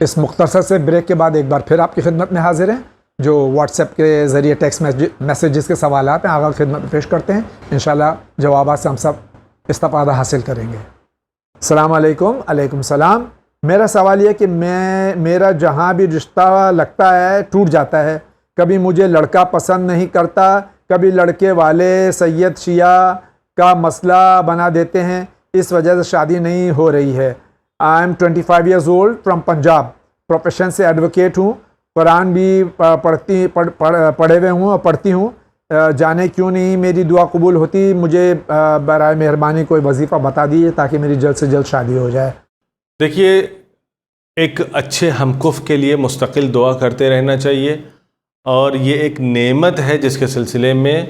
اس مختصر سے بریک کے بعد ایک بار پھر آپ کی خدمت میں حاضر ہیں، جو واٹس ایپ کے ذریعے ٹیکسٹ میسیجز کے سوالات ہیں آغا خدمت میں پیش کرتے ہیں، انشاءاللہ جوابات سے ہم سب استفادہ حاصل کریں گے۔ السلام علیکم۔ علیکم السلام۔ میرا سوال یہ کہ میرا جہاں بھی رشتہ لگتا ہے ٹوٹ جاتا ہے، کبھی مجھے لڑکا پسند نہیں کرتا، کبھی لڑکے والے سید شیعہ کا مسئلہ بنا دیتے ہیں، اس وجہ سے شادی نہیں ہو رہی ہے۔ I am 25 years old from Punjab, profession سے ایڈوکیٹ ہوں، قرآن بھی پڑھے ہوئے ہوں اور پڑھتی ہوں، جانے کیوں نہیں میری دعا قبول ہوتی، مجھے برائے مہربانی کوئی وظیفہ بتا دیجیے تاکہ میری جلد سے جلد شادی ہو جائے۔ دیکھیے، ایک اچھے ہمکف کے لیے مستقل دعا کرتے رہنا چاہیے، اور یہ ایک نعمت ہے جس کے سلسلے میں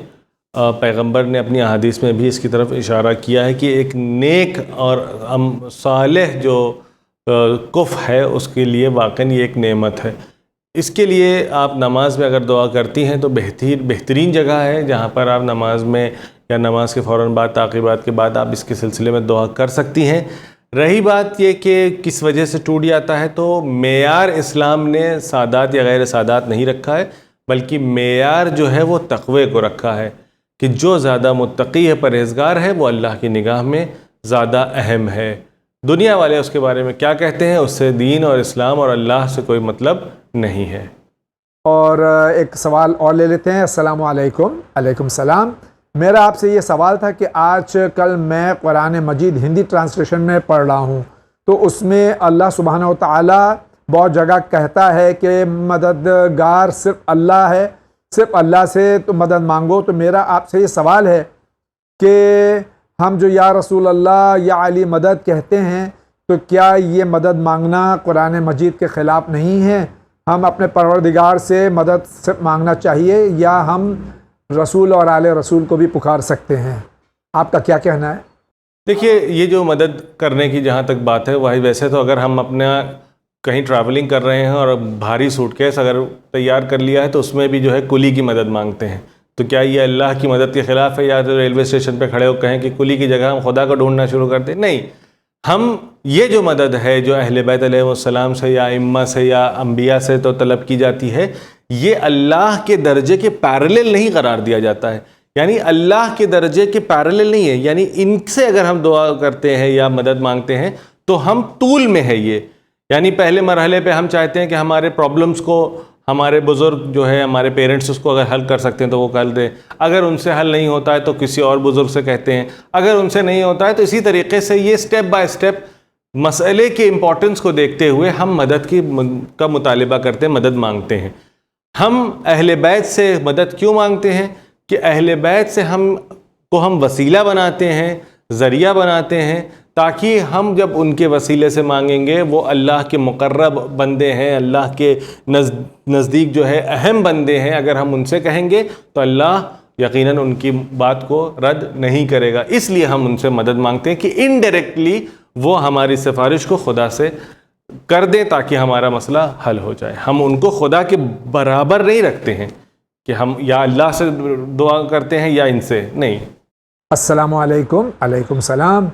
پیغمبر نے اپنی احادیث میں بھی اس کی طرف اشارہ کیا ہے کہ ایک نیک اور صالح جو کف ہے اس کے لیے واقعاً یہ ایک نعمت ہے۔ اس کے لیے آپ نماز میں اگر دعا کرتی ہیں تو بہترین جگہ ہے جہاں پر آپ نماز میں یا نماز کے فوراً بعد تعقیبات کے بعد آپ اس کے سلسلے میں دعا کر سکتی ہیں۔ رہی بات یہ کہ کس وجہ سے ٹوٹ جاتا ہے، تو معیار اسلام نے سادات یا غیر سادات نہیں رکھا ہے، بلکہ معیار جو ہے وہ تقوی کو رکھا ہے کہ جو زیادہ متقی ہے، پرہیزگار ہے، وہ اللہ کی نگاہ میں زیادہ اہم ہے۔ دنیا والے اس کے بارے میں کیا کہتے ہیں، اس سے دین اور اسلام اور اللہ سے کوئی مطلب نہیں ہے۔ اور ایک سوال اور لے لیتے ہیں۔ السلام علیکم۔ علیکم السلام۔ میرا آپ سے یہ سوال تھا کہ آج کل میں قرآن مجید ہندی ٹرانسلیشن میں پڑھ رہا ہوں، تو اس میں اللہ سبحانہ و تعالی بہت جگہ کہتا ہے کہ مددگار صرف اللہ ہے، صرف اللہ سے تو مدد مانگو۔ تو میرا آپ سے یہ سوال ہے کہ ہم جو یا رسول اللہ یا علی مدد کہتے ہیں، تو کیا یہ مدد مانگنا قرآن مجید کے خلاف نہیں ہے؟ ہم اپنے پروردگار سے مدد صرف مانگنا چاہیے یا ہم رسول اور آل رسول کو بھی پکار سکتے ہیں؟ آپ کا کیا کہنا ہے؟ دیکھیے، یہ جو مدد کرنے کی جہاں تک بات ہے، وہی ویسے تو اگر ہم اپنا کہیں ٹریولنگ کر رہے ہیں اور بھاری سوٹ کیس اگر تیار کر لیا ہے تو اس میں بھی جو ہے کلی کی مدد مانگتے ہیں، تو کیا یہ اللہ کی مدد کے خلاف ہے؟ یا جو ریلوے اسٹیشن پہ کھڑے ہو کہیں کہ کلی کی جگہ ہم خدا کو ڈھونڈنا شروع کر دیں؟ نہیں، ہم یہ جو مدد ہے جو اہل بیت علیہ السلام سے یا ائمہ سے یا انبیاء سے تو طلب کی جاتی ہے، یہ اللہ کے درجے کے پیرالل نہیں قرار دیا جاتا ہے، یعنی اللہ کے درجے کے پیرالل نہیں ہے، یعنی ان سے اگر ہم دعا کرتے ہیں یا مدد مانگتے ہیں تو ہم طول میں ہے یہ، یعنی پہلے مرحلے پہ ہم چاہتے ہیں کہ ہمارے پرابلمز کو ہمارے بزرگ جو ہے ہمارے پیرنٹس اس کو اگر حل کر سکتے ہیں تو وہ کر دیں، اگر ان سے حل نہیں ہوتا ہے تو کسی اور بزرگ سے کہتے ہیں، اگر ان سے نہیں ہوتا ہے تو اسی طریقے سے یہ سٹیپ بائی سٹیپ مسئلے کے امپورٹنس کو دیکھتے ہوئے ہم مدد کا مطالبہ کرتے ہیں، مدد مانگتے ہیں۔ ہم اہل بیت سے مدد کیوں مانگتے ہیں؟ کہ اہل بیت سے ہم وسیلہ بناتے ہیں، ذریعہ بناتے ہیں، تاکہ ہم جب ان کے وسیلے سے مانگیں گے وہ اللہ کے مقرب بندے ہیں، اللہ کے نزدیک جو ہے اہم بندے ہیں، اگر ہم ان سے کہیں گے تو اللہ یقیناً ان کی بات کو رد نہیں کرے گا، اس لیے ہم ان سے مدد مانگتے ہیں کہ انڈائریکٹلی وہ ہماری سفارش کو خدا سے کر دیں تاکہ ہمارا مسئلہ حل ہو جائے۔ ہم ان کو خدا کے برابر نہیں رکھتے ہیں کہ ہم یا اللہ سے دعا کرتے ہیں یا ان سے، نہیں۔ السلام علیکم۔ علیکم السلام۔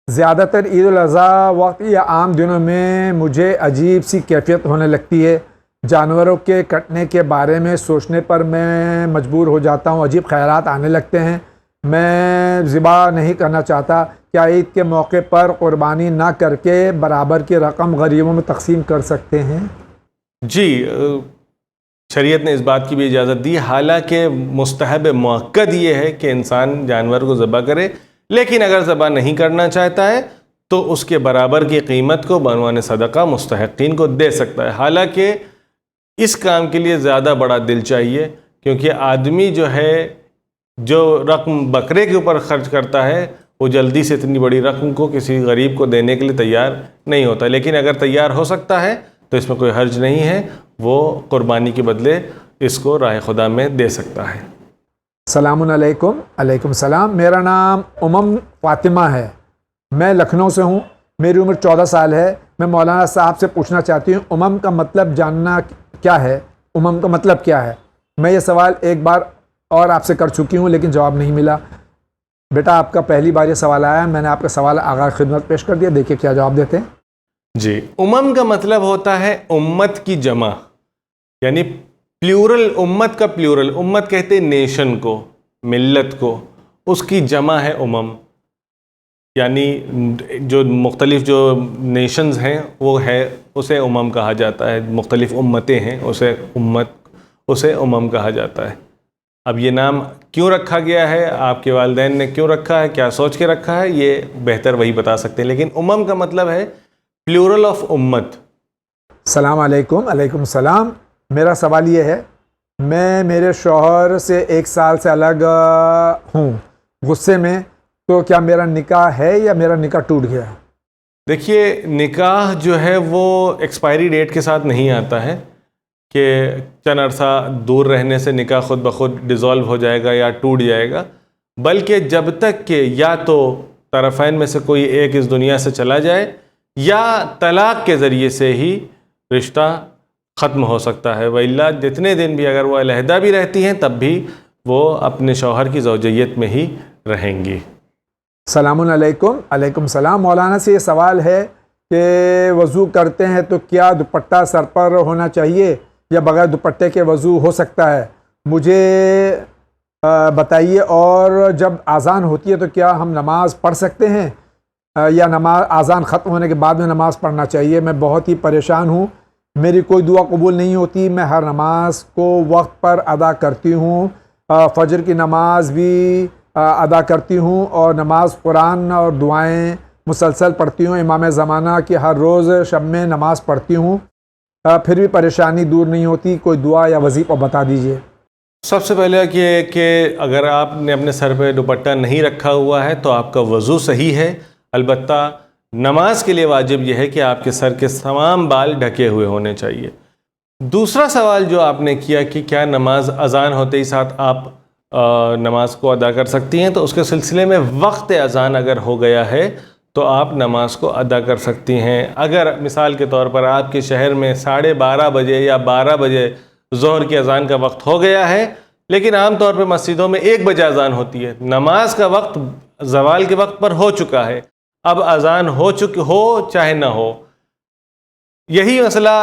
زیادہ تر عید الاضحیٰ وقت یا عام دنوں میں مجھے عجیب سی کیفیت ہونے لگتی ہے، جانوروں کے کٹنے کے بارے میں سوچنے پر میں مجبور ہو جاتا ہوں، عجیب خیالات آنے لگتے ہیں، میں ذبح نہیں کرنا چاہتا، کیا عید کے موقع پر قربانی نہ کر کے برابر کی رقم غریبوں میں تقسیم کر سکتے ہیں؟ جی، شریعت نے اس بات کی بھی اجازت دی، حالانکہ مستحب مؤکد یہ ہے کہ انسان جانور کو ذبح کرے، لیکن اگر ذبح نہیں کرنا چاہتا ہے تو اس کے برابر کی قیمت کو بعنوان صدقہ مستحقین کو دے سکتا ہے۔ حالانکہ اس کام کے لیے زیادہ بڑا دل چاہیے، کیونکہ آدمی جو ہے جو رقم بکرے کے اوپر خرچ کرتا ہے وہ جلدی سے اتنی بڑی رقم کو کسی غریب کو دینے کے لیے تیار نہیں ہوتا، لیکن اگر تیار ہو سکتا ہے تو اس میں کوئی حرج نہیں ہے، وہ قربانی کے بدلے اس کو راہ خدا میں دے سکتا ہے۔ السلام علیکم۔ علیکم السلام۔ میرا نام فاطمہ ہے، میں لکھنؤ سے ہوں، میری عمر 14 سال ہے۔ میں مولانا صاحب سے پوچھنا چاہتی ہوں کا مطلب جاننا کیا ہے؟ کا مطلب کیا ہے؟ میں یہ سوال ایک بار اور آپ سے کر چکی ہوں لیکن جواب نہیں ملا۔ بیٹا آپ کا پہلی بار یہ سوال آیا ہے، میں نے آپ کا سوال آغاز خدمت پیش کر دیا، دیکھیے کیا جواب دیتے ہیں۔ جی، امم کا مطلب ہوتا ہے امت کی جمع، یعنی پلیورل، امت کا پلیورل، امت کہتے ہیں نیشن کو، ملت کو، اس کی جمع ہے امم، یعنی جو مختلف جو نیشنز ہیں وہ ہے، اسے امم کہا جاتا ہے، مختلف امتیں ہیں، اسے امم کہا جاتا ہے۔ اب یہ نام کیوں رکھا گیا ہے، آپ کے والدین نے کیوں رکھا ہے، کیا سوچ کے رکھا ہے، یہ بہتر وہی بتا سکتے ہیں، لیکن امم کا مطلب ہے پلیورل آف امت۔ السلام علیکم۔ علیکم السلام۔ میرا سوال یہ ہے، میں میرے شوہر سے 1 سال سے الگ ہوں، غصے میں، تو کیا میرا نکاح ہے یا میرا نکاح ٹوٹ گیا؟ دیکھیے، نکاح جو ہے وہ ایکسپائری ڈیٹ کے ساتھ نہیں آتا ہے کہ چند عرصہ دور رہنے سے نکاح خود بخود ڈیزالو ہو جائے گا یا ٹوٹ جائے گا، بلکہ جب تک کہ یا تو طرفین میں سے کوئی ایک اس دنیا سے چلا جائے یا طلاق کے ذریعے سے ہی رشتہ ختم ہو سکتا ہے، وإلا جتنے دن بھی اگر وہ علیحدہ بھی رہتی ہیں تب بھی وہ اپنے شوہر کی زوجیت میں ہی رہیں گی۔ السلام علیکم۔ علیکم السلام۔ مولانا سے یہ سوال ہے کہ وضو کرتے ہیں تو کیا دوپٹہ سر پر ہونا چاہیے یا بغیر دوپٹے کے وضو ہو سکتا ہے؟ مجھے بتائیے، اور جب اذان ہوتی ہے تو کیا ہم نماز پڑھ سکتے ہیں یا نماز اذان ختم ہونے کے بعد میں نماز پڑھنا چاہیے؟ میں بہت ہی پریشان ہوں، میری کوئی دعا قبول نہیں ہوتی، میں ہر نماز کو وقت پر ادا کرتی ہوں، فجر کی نماز بھی ادا کرتی ہوں، اور نماز قرآن اور دعائیں مسلسل پڑھتی ہوں، امام زمانہ کی ہر روز شب میں نماز پڑھتی ہوں، پھر بھی پریشانی دور نہیں ہوتی، کوئی دعا یا وظیفہ بتا دیجیے۔ سب سے پہلے کہ اگر آپ نے اپنے سر پہ دوپٹہ نہیں رکھا ہوا ہے تو آپ کا وضو صحیح ہے، البتہ نماز کے لیے واجب یہ ہے کہ آپ کے سر کے تمام بال ڈھکے ہوئے ہونے چاہیے۔ دوسرا سوال جو آپ نے کیا کہ کیا نماز اذان ہوتے ہی ساتھ آپ نماز کو ادا کر سکتی ہیں، تو اس کے سلسلے میں وقت اذان اگر ہو گیا ہے تو آپ نماز کو ادا کر سکتی ہیں۔ اگر مثال کے طور پر آپ کے شہر میں 12:30 بجے یا 12 بجے ظہر کی اذان کا وقت ہو گیا ہے، لیکن عام طور پہ مسجدوں میں 1 بجے اذان ہوتی ہے، نماز کا وقت زوال کے وقت پر ہو چکا ہے، اب اذان ہو چاہے نہ ہو۔ یہی مسئلہ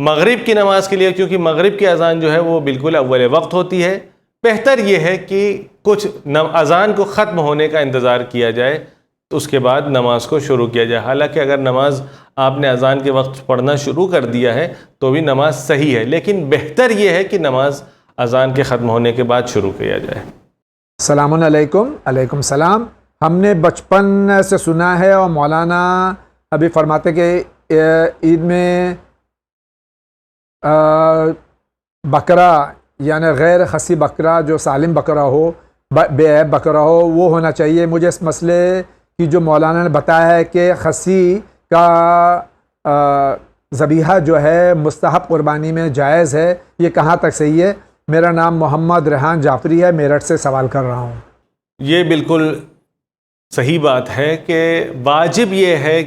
مغرب کی نماز کے لیے، کیونکہ مغرب کی اذان جو ہے وہ بالکل اول وقت ہوتی ہے، بہتر یہ ہے کہ کچھ اذان کو ختم ہونے کا انتظار کیا جائے تو اس کے بعد نماز کو شروع کیا جائے۔ حالانکہ اگر نماز آپ نے اذان کے وقت پڑھنا شروع کر دیا ہے تو بھی نماز صحیح ہے، لیکن بہتر یہ ہے کہ نماز اذان کے ختم ہونے کے بعد شروع کیا جائے۔ السلام علیکم۔ علیکم السلام۔ ہم نے بچپن سے سنا ہے اور مولانا ابھی فرماتے کہ عید میں بکرا، یعنی غیر خصی بکرا، جو سالم بکرا ہو، بے عیب بکرا ہو، وہ ہونا چاہیے۔ مجھے اس مسئلے کی جو مولانا نے بتایا ہے کہ خصی کا ذبیحہ جو ہے مستحب قربانی میں جائز ہے، یہ کہاں تک صحیح ہے؟ میرا نام محمد ریحان جعفری ہے، میرٹھ سے سوال کر رہا ہوں۔ یہ بالکل صحیح بات ہے کہ واجب یہ ہے،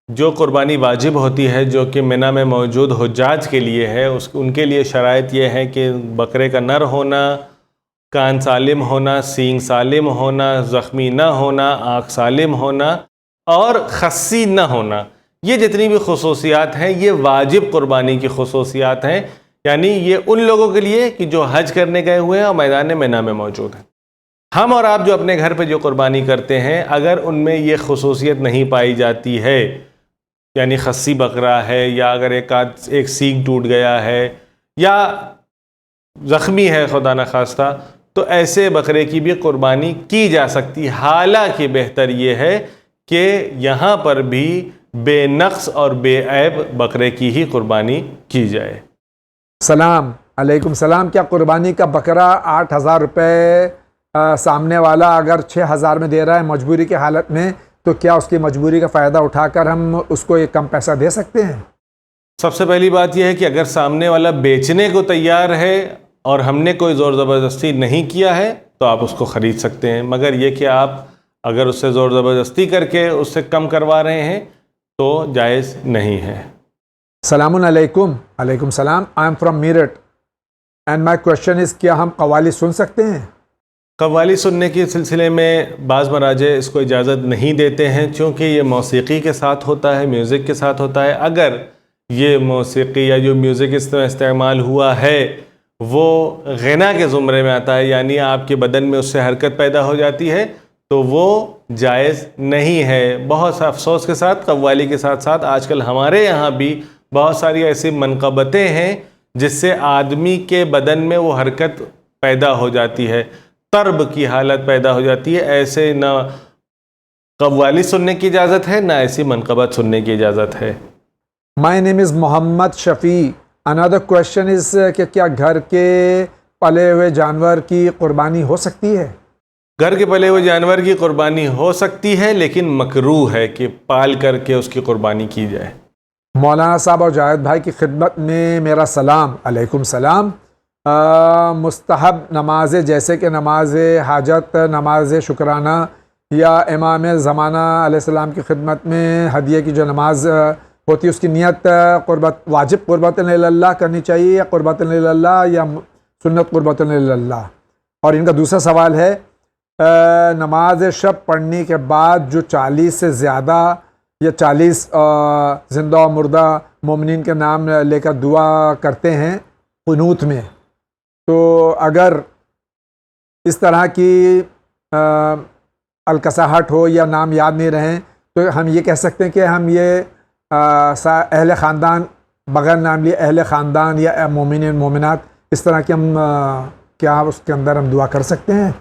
جو قربانی واجب ہوتی ہے جو کہ منی میں موجود حجاج کے لیے ہے، ان کے لیے شرائط یہ ہے کہ بکرے کا نر ہونا، کان سالم ہونا، سینگ سالم ہونا، زخمی نہ ہونا، آنکھ سالم ہونا اور خصی نہ ہونا۔ یہ جتنی بھی خصوصیات ہیں یہ واجب قربانی کی خصوصیات ہیں، یعنی یہ ان لوگوں کے لیے کہ جو حج کرنے گئے ہوئے ہیں اور میدان منی میں موجود ہیں۔ ہم اور آپ جو اپنے گھر پہ جو قربانی کرتے ہیں، اگر ان میں یہ خصوصیت نہیں پائی جاتی ہے، یعنی خصی بکرا ہے، یا اگر ایک سینگ ٹوٹ گیا ہے یا زخمی ہے خدا نخواستہ، تو ایسے بکرے کی بھی قربانی کی جا سکتی۔ حالانکہ بہتر یہ ہے کہ یہاں پر بھی بے نقص اور بے عیب بکرے کی ہی قربانی کی جائے۔ سلام علیکم سلام۔ کیا قربانی کا بکرا 8,000 روپے سامنے والا اگر 6,000 میں دے رہا ہے مجبوری کی حالت میں، تو کیا اس کی مجبوری کا فائدہ اٹھا کر ہم اس کو ایک کم پیسہ دے سکتے ہیں؟ سب سے پہلی بات یہ ہے کہ اگر سامنے والا بیچنے کو تیار ہے اور ہم نے کوئی زور زبردستی نہیں کیا ہے تو آپ اس کو خرید سکتے ہیں، مگر یہ کہ آپ اگر اس سے زور زبردستی کر کے اس سے کم کروا رہے ہیں تو جائز نہیں ہے۔ السلام علیکم۔ علیکم السلام۔ I am from Meerut and my question is, کیا ہم قوالی سن سکتے ہیں؟ قوالی سننے کے سلسلے میں بعض مراجع اس کو اجازت نہیں دیتے ہیں، چونکہ یہ موسیقی کے ساتھ ہوتا ہے، میوزک کے ساتھ ہوتا ہے۔ اگر یہ موسیقی یا جو میوزک اس طرح استعمال ہوا ہے وہ غنا کے زمرے میں آتا ہے، یعنی آپ کے بدن میں اس سے حرکت پیدا ہو جاتی ہے، تو وہ جائز نہیں ہے۔ بہت سا افسوس کے ساتھ قوالی کے ساتھ ساتھ آج کل ہمارے یہاں بھی بہت ساری ایسی منقبتیں ہیں جس سے آدمی کے بدن میں وہ حرکت پیدا ہو جاتی ہے، طرب کی حالت پیدا ہو جاتی ہے۔ ایسے نہ قوالی سننے کی اجازت ہے، نہ ایسی منقبت سننے کی اجازت ہے۔ My name is Muhammad Shafi. Another question is کہ کیا گھر کے پلے ہوئے جانور کی قربانی ہو سکتی ہے؟ گھر کے پلے ہوئے جانور کی قربانی ہو سکتی ہے، لیکن مکروہ ہے کہ پال کر کے اس کی قربانی کی جائے۔ مولانا صاحب اور جاوید بھائی کی خدمت میں میرا سلام۔ علیکم سلام۔ مستحب نمازیں جیسے کہ نماز حاجت، نماز شکرانہ یا امام زمانہ علیہ السلام کی خدمت میں ہدیے کی جو نماز ہوتی ہے اس کی نیت واجب قربت اللہ کرنی چاہیے یا قربت اللہ یا سنت قربت اللہ؟ اور ان کا دوسرا سوال ہے نماز شب پڑھنے کے بعد جو 40 سے زیادہ یا 40 زندہ و مردہ مومنین کے نام لے کر دعا کرتے ہیں قنوت میں، تو اگر اس طرح کی الکساہٹ ہو یا نام یاد نہیں رہیں تو ہم یہ کہہ سکتے ہیں کہ ہم یہ اہل خاندان بغیر نام لیے اہل خاندان یا مومنین مومنات اس طرح کی ہم کیا اس کے اندر ہم دعا کر سکتے ہیں؟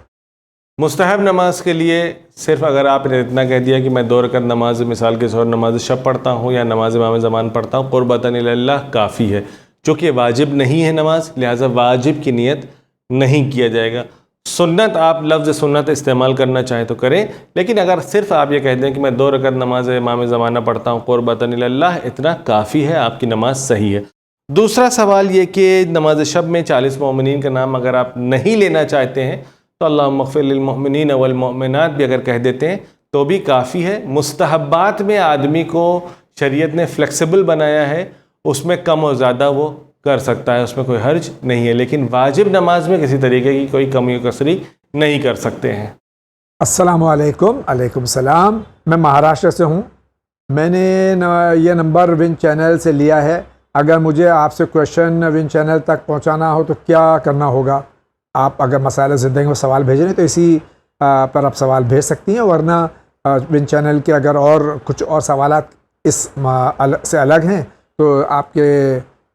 مستحب نماز کے لیے صرف اگر آپ نے اتنا کہہ دیا کہ میں 2 رکعت نماز مثال کے طور نماز شب پڑھتا ہوں یا نماز امام زمان پڑھتا ہوں، قربتاً اللہ کافی ہے۔ چونکہ واجب نہیں ہے نماز، لہٰذا واجب کی نیت نہیں کیا جائے گا۔ سنت آپ لفظ سنت استعمال کرنا چاہیں تو کریں، لیکن اگر صرف آپ یہ کہہ دیں کہ میں 2 رکعت نماز امام زمانہ پڑھتا ہوں قربتاً اللہ، اتنا کافی ہے، آپ کی نماز صحیح ہے۔ دوسرا سوال یہ کہ نماز شب میں 40 مومنین کا نام اگر آپ نہیں لینا چاہتے ہیں تو اللہم اغفر للمؤمنین والمؤمنات بھی اگر کہہ دیتے ہیں تو بھی کافی ہے۔ مستحبات میں آدمی کو شریعت نے فلیکسیبل بنایا ہے، اس میں کم و زیادہ وہ کر سکتا ہے، اس میں کوئی حرج نہیں ہے، لیکن واجب نماز میں کسی طریقے کی کوئی کمی و کسری نہیں کر سکتے ہیں۔ السلام علیکم۔ علیکم السلام۔ میں مہاراشٹر سے ہوں، میں نے یہ نمبر ون چینل سے لیا ہے۔ اگر مجھے آپ سے کویشچن ون چینل تک پہنچانا ہو تو کیا کرنا ہوگا؟ آپ اگر مسائل زندگی میں سوال بھیج رہے ہیں تو اسی پر آپ سوال بھیج سکتی ہیں، ورنہ ون چینل کے اگر اور کچھ اور سوالات اس سے الگ ہیں تو آپ کے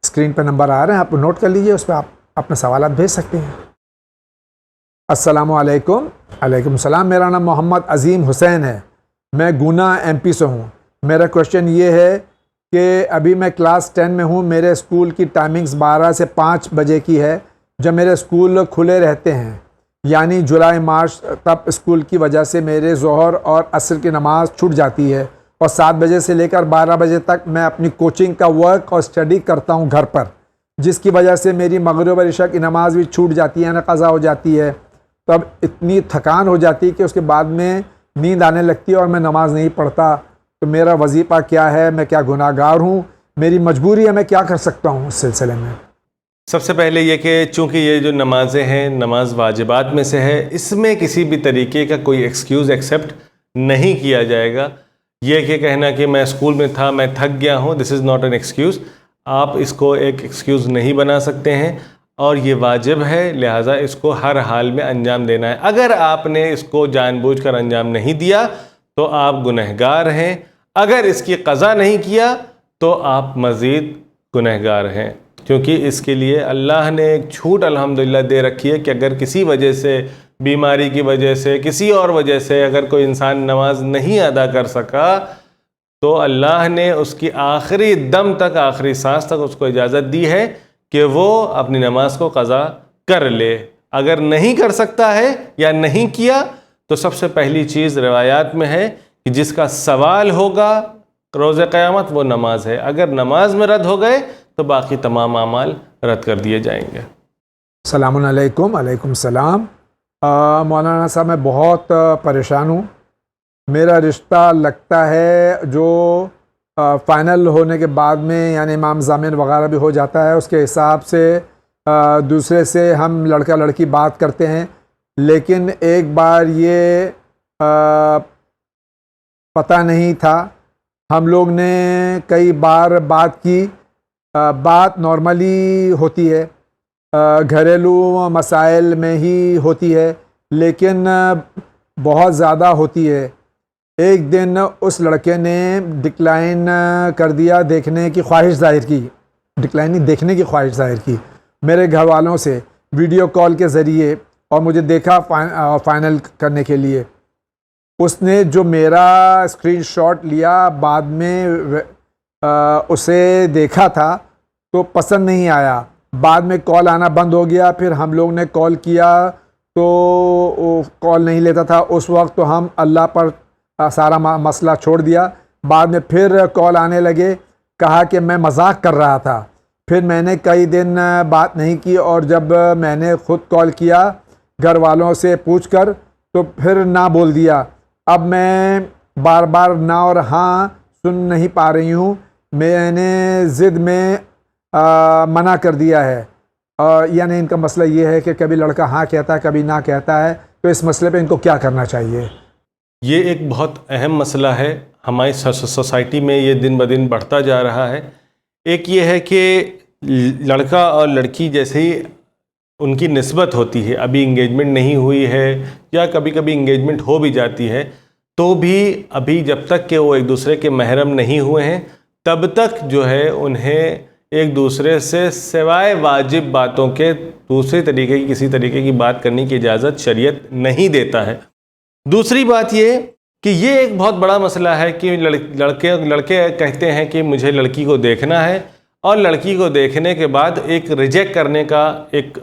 اسکرین پہ نمبر آ رہے ہیں، آپ نوٹ کر لیجئے، اس پہ آپ اپنے سوالات بھیج سکتے ہیں۔ السلام علیکم۔ علیکم السلام۔ میرا نام محمد عظیم حسین ہے، میں گونا ایم پی سے ہوں۔ میرا کویشچن یہ ہے کہ ابھی میں کلاس 10 میں ہوں، میرے اسکول کی ٹائمنگز 12 سے 5 بجے کی ہے۔ جب میرے اسکول کھلے رہتے ہیں یعنی جولائی مارچ، تب اسکول کی وجہ سے میرے ظہر اور عصر کی نماز چھوٹ جاتی ہے، اور 7 بجے سے لے کر 12 بجے تک میں اپنی کوچنگ کا ورک اور اسٹڈی کرتا ہوں گھر پر، جس کی وجہ سے میری مغرب اور عشاء کی نماز بھی چھوٹ جاتی ہے، یعنی قضا ہو جاتی ہے۔ تو اب اتنی تھکان ہو جاتی ہے کہ اس کے بعد میں نیند آنے لگتی ہے اور میں نماز نہیں پڑھتا، تو میرا وظیفہ کیا ہے؟ میں کیا گناہ گار ہوں؟ میری مجبوری ہے، میں کیا کر سکتا ہوں اس سلسلے میں؟ سب سے پہلے یہ کہ چونکہ یہ جو نمازیں ہیں نماز واجبات میں سے ہے، اس میں کسی بھی طریقے کا کوئی ایکسکیوز ایکسیپٹ نہیں کیا جائے گا۔ یہ کہ کہنا کہ میں اسکول میں تھا، میں تھک گیا ہوں، دس از ناٹ این ایکسکیوز۔ آپ اس کو ایک ایکسکیوز نہیں بنا سکتے ہیں، اور یہ واجب ہے، لہٰذا اس کو ہر حال میں انجام دینا ہے۔ اگر آپ نے اس کو جان بوجھ کر انجام نہیں دیا تو آپ گنہگار ہیں، اگر اس کی قضا نہیں کیا تو آپ مزید گنہگار ہیں، کیونکہ اس کے لیے اللہ نے ایک چھوٹ الحمدللہ دے رکھی ہے کہ اگر کسی وجہ سے، بیماری کی وجہ سے، کسی اور وجہ سے اگر کوئی انسان نماز نہیں ادا کر سکا تو اللہ نے اس کی آخری دم تک، آخری سانس تک اس کو اجازت دی ہے کہ وہ اپنی نماز کو قضا کر لے۔ اگر نہیں کر سکتا ہے یا نہیں کیا تو سب سے پہلی چیز روایات میں ہے کہ جس کا سوال ہوگا روز قیامت وہ نماز ہے، اگر نماز میں رد ہو گئے تو باقی تمام اعمال رد کر دیے جائیں گے۔ السلام علیکم۔ علیکم السلام۔ مولانا صاحب میں بہت پریشان ہوں، میرا رشتہ لگتا ہے جو فائنل ہونے کے بعد میں یعنی امام ضامن وغیرہ بھی ہو جاتا ہے، اس کے حساب سے دوسرے سے ہم لڑکا لڑکی بات کرتے ہیں، لیکن ایک بار یہ پتہ نہیں تھا. ہم لوگ نے کئی بار بات کی. بات نارملی ہوتی ہے, گھریلو مسائل میں ہی ہوتی ہے, لیکن بہت زیادہ ہوتی ہے. ایک دن اس لڑکے نے ڈکلائن کر دیا, دیکھنے کی خواہش ظاہر کی, ڈکلائن نہیں دیکھنے کی خواہش ظاہر کی میرے گھر والوں سے ویڈیو کال کے ذریعے, اور مجھے دیکھا فائنل کرنے کے لیے. اس نے جو میرا اسکرین شاٹ لیا, بعد میں اسے دیکھا تھا تو پسند نہیں آیا. بعد میں کال آنا بند ہو گیا. پھر ہم لوگ نے کال کیا تو کال نہیں لیتا تھا. اس وقت تو ہم اللہ پر سارا مسئلہ چھوڑ دیا. بعد میں پھر کال آنے لگے, کہا کہ میں مذاق کر رہا تھا. پھر میں نے کئی دن بات نہیں کی, اور جب میں نے خود کال کیا گھر والوں سے پوچھ کر, تو پھر نہ بول دیا. اب میں بار بار نہ اور ہاں سن نہیں پا رہی ہوں. میں نے ضد میں منع کر دیا ہے. یعنی ان کا مسئلہ یہ ہے کہ کبھی لڑکا ہاں کہتا ہے, کبھی نہ کہتا ہے. تو اس مسئلے پہ ان کو کیا کرنا چاہیے؟ یہ ایک بہت اہم مسئلہ ہے. ہماری سوسائٹی میں یہ دن بدن بڑھتا جا رہا ہے. ایک یہ ہے کہ لڑکا اور لڑکی جیسے ہی ان کی نسبت ہوتی ہے, ابھی انگیجمنٹ نہیں ہوئی ہے یا کبھی کبھی انگیجمنٹ ہو بھی جاتی ہے, تو بھی ابھی جب تک کہ وہ ایک دوسرے کے محرم نہیں ہوئے ہیں تب تک جو ہے انہیں ایک دوسرے سے سوائے واجب باتوں کے دوسرے طریقے کی کسی طریقے کی بات کرنے کی اجازت شریعت نہیں دیتا ہے. دوسری بات یہ کہ یہ ایک بہت بڑا مسئلہ ہے کہ لڑکے کہتے ہیں کہ مجھے لڑکی کو دیکھنا ہے, اور لڑکی کو دیکھنے کے بعد ایک ریجیکٹ کرنے کا ایک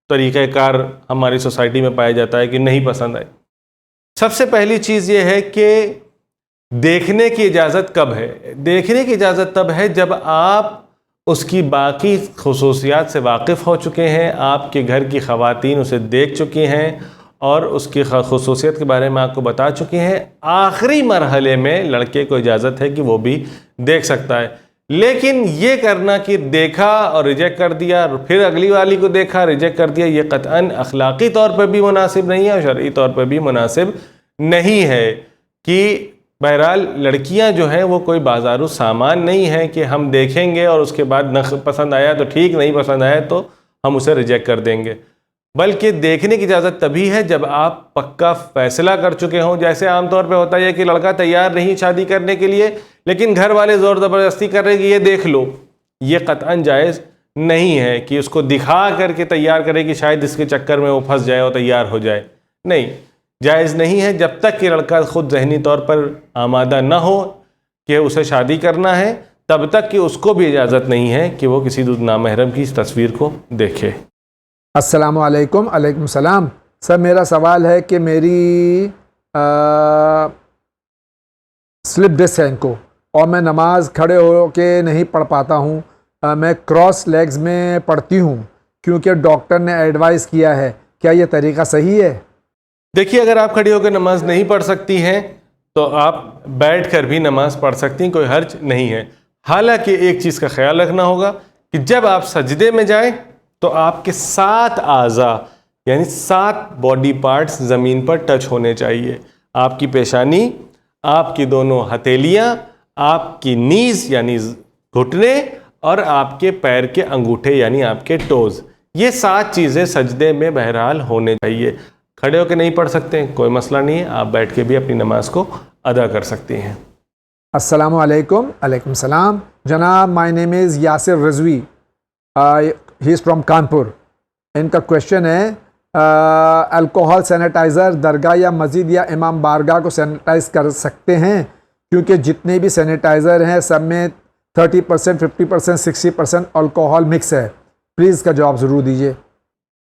طریقہ کار ہماری سوسائٹی میں پایا جاتا ہے کہ نہیں پسند آئے. سب سے پہلی چیز یہ ہے کہ دیکھنے کی اجازت کب ہے؟ دیکھنے کی اجازت تب ہے جب آپ اس کی باقی خصوصیات سے واقف ہو چکے ہیں, آپ کے گھر کی خواتین اسے دیکھ چکی ہیں اور اس کی خصوصیت کے بارے میں آپ کو بتا چکی ہیں. آخری مرحلے میں لڑکے کو اجازت ہے کہ وہ بھی دیکھ سکتا ہے. لیکن یہ کرنا کہ دیکھا اور ریجیکٹ کر دیا, پھر اگلی والی کو دیکھا ریجیکٹ کر دیا, یہ قطعاً اخلاقی طور پر بھی مناسب نہیں ہے اور شرعی طور پر بھی مناسب نہیں ہے. کہ بہرحال لڑکیاں جو ہیں وہ کوئی بازارو سامان نہیں ہے کہ ہم دیکھیں گے اور اس کے بعد نہ پسند آیا تو ٹھیک, نہیں پسند آیا تو ہم اسے ریجیکٹ کر دیں گے. بلکہ دیکھنے کی اجازت تبھی ہے جب آپ پکا فیصلہ کر چکے ہوں. جیسے عام طور پہ ہوتا ہے کہ لڑکا تیار نہیں شادی کرنے کے لیے, لیکن گھر والے زور زبردستی کر رہے ہیں کہ یہ دیکھ لو. یہ قطعاً جائز نہیں ہے کہ اس کو دکھا کر کے تیار کرے کہ شاید اس کے چکر میں وہ پھنس جائے اور تیار ہو جائے. نہیں, جائز نہیں ہے جب تک کہ لڑکا خود ذہنی طور پر آمادہ نہ ہو کہ اسے شادی کرنا ہے, تب تک کہ اس کو بھی اجازت نہیں ہے کہ وہ کسی نامحرم کی تصویر کو دیکھے. السلام علیکم. علیکم السلام. سر میرا سوال ہے کہ میری سلپ ڈسک ہے ان کو, اور میں نماز کھڑے ہو کے نہیں پڑھ پاتا ہوں. میں کراس لیگز میں پڑھتی ہوں کیونکہ ڈاکٹر نے ایڈوائز کیا ہے. کیا یہ طریقہ صحیح ہے؟ دیکھیے, اگر آپ کھڑی ہو کے نماز نہیں پڑھ سکتی ہیں تو آپ بیٹھ کر بھی نماز پڑھ سکتی ہیں, کوئی حرج نہیں ہے. حالانکہ ایک چیز کا خیال رکھنا ہوگا کہ جب آپ سجدے میں جائیں تو آپ کے 7 اعضاء یعنی 7 باڈی پارٹس زمین پر ٹچ ہونے چاہیے. آپ کی پیشانی, آپ کی دونوں ہتھیلیاں, آپ کی نیز یعنی گھٹنے, اور آپ کے پیر کے انگوٹھے یعنی آپ کے ٹوز. یہ 7 چیزیں سجدے میں بہرحال ہونے چاہیے. کھڑے ہو کے نہیں پڑھ سکتے ہیں, کوئی مسئلہ نہیں ہے, آپ بیٹھ کے بھی اپنی نماز کو ادا کر سکتی ہیں. السلام علیکم. علیکم السلام. جناب, مائی نیم از یاسر رضوی, ہی از فرام کانپور. ان کا کویشچن ہے, الکوہل سینیٹائزر درگاہ یا مسجد یا امام بارگاہ کو سینیٹائز کر سکتے ہیں؟ کیونکہ جتنے بھی سینیٹائزر ہیں سب میں 30%, 50%, 60% الکوہل مکس ہے. پلیز کا جواب ضرور دیجیے.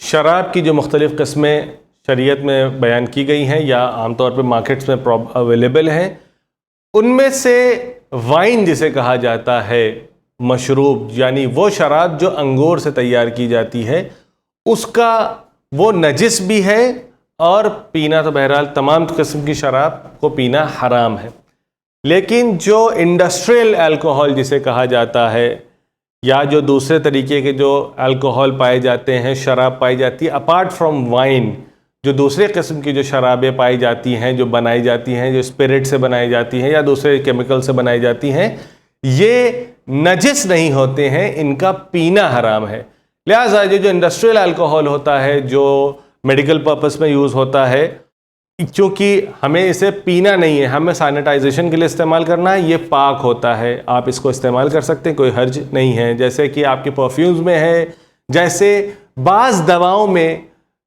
شراب کی جو مختلف قسمیں شریعت میں بیان کی گئی ہیں یا عام طور پہ مارکیٹس میں اویلیبل ہیں, ان میں سے وائن جسے کہا جاتا ہے مشروب, یعنی وہ شراب جو انگور سے تیار کی جاتی ہے, اس کا وہ نجس بھی ہے, اور پینا تو بہرحال تمام قسم کی شراب کو پینا حرام ہے. لیکن جو انڈسٹریل الکوہل جسے کہا جاتا ہے, یا جو دوسرے طریقے کے جو الکوہل پائے جاتے ہیں, شراب پائی جاتی ہے اپارٹ فرام وائن, جو دوسرے قسم کی جو شرابیں پائی جاتی ہیں، جو بنائی جاتی ہیں، جو اسپرٹ سے بنائی جاتی ہیں یا دوسرے کیمیکل سے بنائی جاتی ہیں، یہ نجس نہیں ہوتے ہیں، ان کا پینا حرام ہے۔ لہٰذا جو انڈسٹریل الکوہول ہوتا ہے، جو میڈیکل پرپس میں یوز ہوتا ہے، چونکہ ہمیں اسے پینا نہیں ہے، ہمیں سینیٹائزیشن کے لیے استعمال کرنا ہے، یہ پاک ہوتا ہے، آپ اس کو استعمال کر سکتے ہیں، کوئی حرج نہیں ہے۔ جیسے کہ آپ کے پرفیومز میں ہے، جیسے بعض دواؤں میں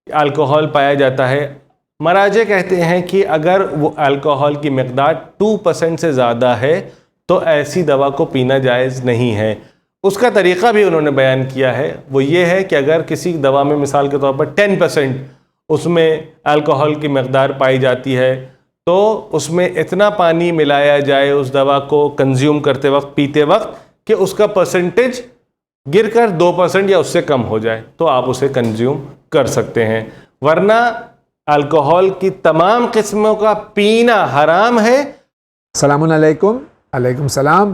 الکوہول پایا جاتا ہے، مراجع کہتے ہیں کہ اگر وہ الکوہول کی مقدار 2% سے زیادہ ہے تو ایسی دوا کو پینا جائز نہیں ہے۔ اس کا طریقہ بھی انہوں نے بیان کیا ہے، وہ یہ ہے کہ اگر کسی دوا میں مثال کے طور پر 10% اس میں الکوہول کی مقدار پائی جاتی ہے تو اس میں اتنا پانی ملایا جائے اس دوا کو کنزیوم کرتے وقت، پیتے وقت، کہ اس کا پرسنٹیج گر کر 2% یا اس سے کم ہو جائے تو آپ اسے کنزیوم کر سکتے ہیں، ورنہ الکوہول کی تمام قسموں کا پینا حرام ہے۔ السلام علیکم۔ علیکم السلام۔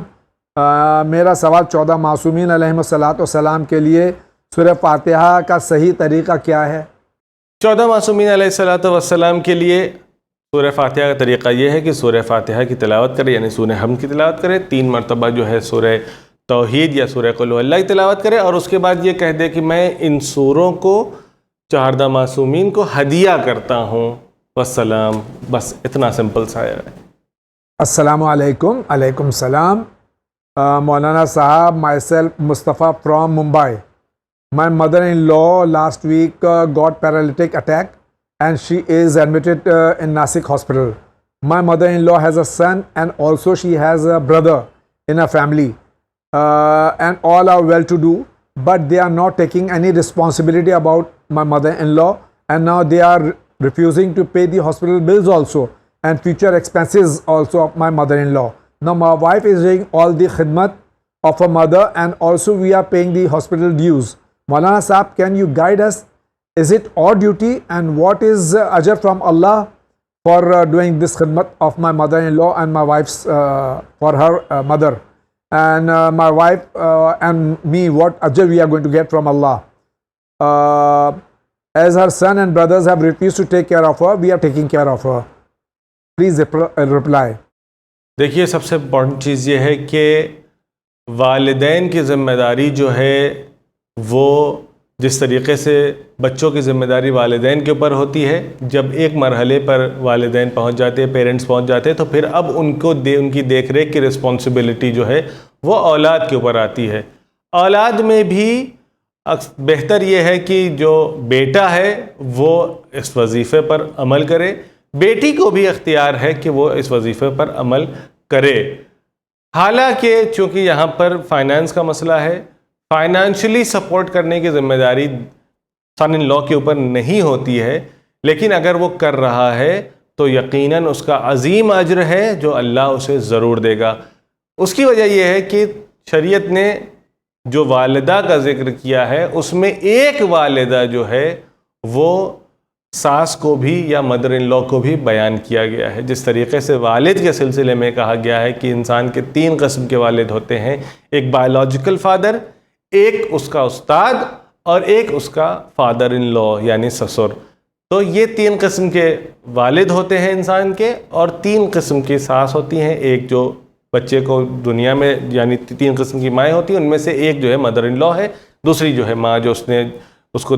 میرا سوال 14 معصومین علیہم السلام کے لیے سورہ فاتحہ کا صحیح طریقہ کیا ہے؟ 14 معصومین علیہ السلام کے لیے سورہ فاتحہ کا طریقہ یہ ہے کہ سورہ فاتحہ کی تلاوت کرے، یعنی سورہ حمد کی تلاوت کرے، 3 مرتبہ جو ہے سورہ توحید یا سورہ قل اللہ کی تلاوت کرے، اور اس کے بعد یہ کہہ دے کہ میں ان سوروں کو 14 معصومین کو ہدیہ کرتا ہوں، والسلام۔ بس اتنا سمپل سا ہے۔ السلام علیکم۔ علیکم السلام۔ مولانا صاحب، my self Mustafa from Mumbai. My mother-in-law last week got paralytic attack and she is admitted in Nasik hospital. My mother-in-law has a son and also she has a brother in her family, and all are well-to-do, but they are not taking any responsibility about my mother-in-law, and now they are refusing to pay the hospital bills also and future expenses also of my mother-in-law. Now my wife is doing all the khidmat of her mother and also we are paying the hospital dues. Maulana Sahab, can you guide us? Is it our duty and what is ajr from Allah for doing this khidmat of my mother-in-law and my wife's for her mother, and my wife and me, what ajr we are going to get from Allah? As her son and brothers have refused to take care of her, we are taking care of her. Please reply. دیکھیے، سب سے important چیز یہ ہے کہ والدین کی ذمہ داری جو ہے وہ جس طریقے سے بچوں کی ذمہ داری والدین کے اوپر ہوتی ہے، جب ایک مرحلے پر والدین پہنچ جاتے ہیں، پیرنٹس پہنچ جاتے ہیں، تو پھر اب ان کی دیکھ ریکھ کی رسپانسبلٹی جو ہے وہ اولاد کے اوپر آتی ہے۔ اولاد میں بھی بہتر یہ ہے کہ جو بیٹا ہے وہ اس وظیفے پر عمل کرے، بیٹی کو بھی اختیار ہے کہ وہ اس وظیفے پر عمل کرے۔ حالانکہ چونکہ یہاں پر فائنانس کا مسئلہ ہے، فائنانشلی سپورٹ کرنے کی ذمہ داری سن ان لا کے اوپر نہیں ہوتی ہے، لیکن اگر وہ کر رہا ہے تو یقیناً اس کا عظیم اجر ہے جو اللہ اسے ضرور دے گا۔ اس کی وجہ یہ ہے کہ شریعت نے جو والدہ کا ذکر کیا ہے اس میں ایک والدہ جو ہے وہ ساس کو بھی یا مدر ان لا کو بھی بیان کیا گیا ہے۔ جس طریقے سے والد کے سلسلے میں کہا گیا ہے کہ انسان کے 3 قسم کے والد ہوتے ہیں، ایک بایولوجیکل فادر، ایک اس کا استاد، اور ایک اس کا فادر ان لا یعنی سسر۔ تو یہ 3 قسم کے والد ہوتے ہیں انسان کے، اور 3 قسم کی ساس ہوتی ہیں، ایک جو بچے کو دنیا میں یعنی 3 قسم کی مائیں ہوتی ہیں، ان میں سے ایک جو ہے مدر ان لا ہے، دوسری جو ہے ماں جو اس نے اس کو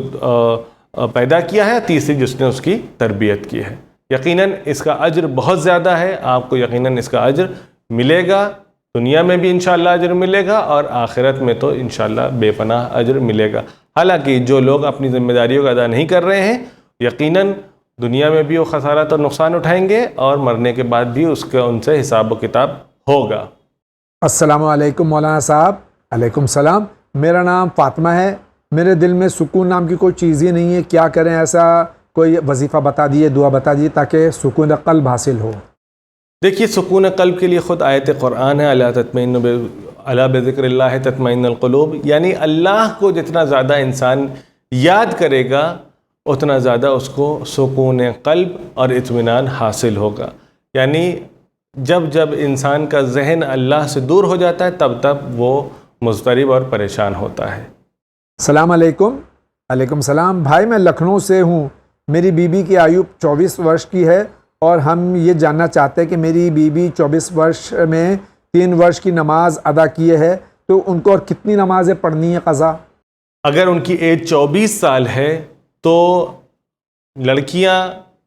پیدا کیا ہے، تیسری جس نے اس کی تربیت کی ہے۔ یقیناً اس کا اجر بہت زیادہ ہے، آپ کو یقیناً اس کا اجر ملے گا، دنیا میں بھی انشاءاللہ اجر ملے گا اور آخرت میں تو انشاءاللہ بے پناہ اجر ملے گا۔ حالانکہ جو لوگ اپنی ذمہ داریوں کا ادا نہیں کر رہے ہیں، یقیناً دنیا میں بھی وہ خسارت اور نقصان اٹھائیں گے اور مرنے کے بعد بھی ان سے حساب و کتاب ہوگا۔ السلام علیکم مولانا صاحب۔ علیکم السلام۔ میرا نام فاطمہ ہے، میرے دل میں سکون نام کی کوئی چیز ہی نہیں ہے، کیا کریں؟ ایسا کوئی وظیفہ بتا دیے، دعا بتا دیے تاکہ سکون قلب حاصل ہو۔ دیکھیے، سکون قلب کے لیے خود آیت قرآن ہے، الا بذکر اللہ تطمئن القلوب، یعنی اللہ کو جتنا زیادہ انسان یاد کرے گا اتنا زیادہ اس کو سکون قلب اور اطمینان حاصل ہوگا۔ یعنی جب انسان کا ذہن اللہ سے دور ہو جاتا ہے تب وہ مضطرب اور پریشان ہوتا ہے۔ السلام علیکم۔ علیکم السلام۔ بھائی میں لکھنؤ سے ہوں، میری بیوی کی آیو 24 ورش کی ہے اور ہم یہ جاننا چاہتے ہیں کہ میری بیوی 24 ورش میں 3 ورش کی نماز ادا کیے ہے تو ان کو اور کتنی نمازیں پڑھنی ہے قضا؟ اگر ان کی ایج 24 سال ہے تو لڑکیاں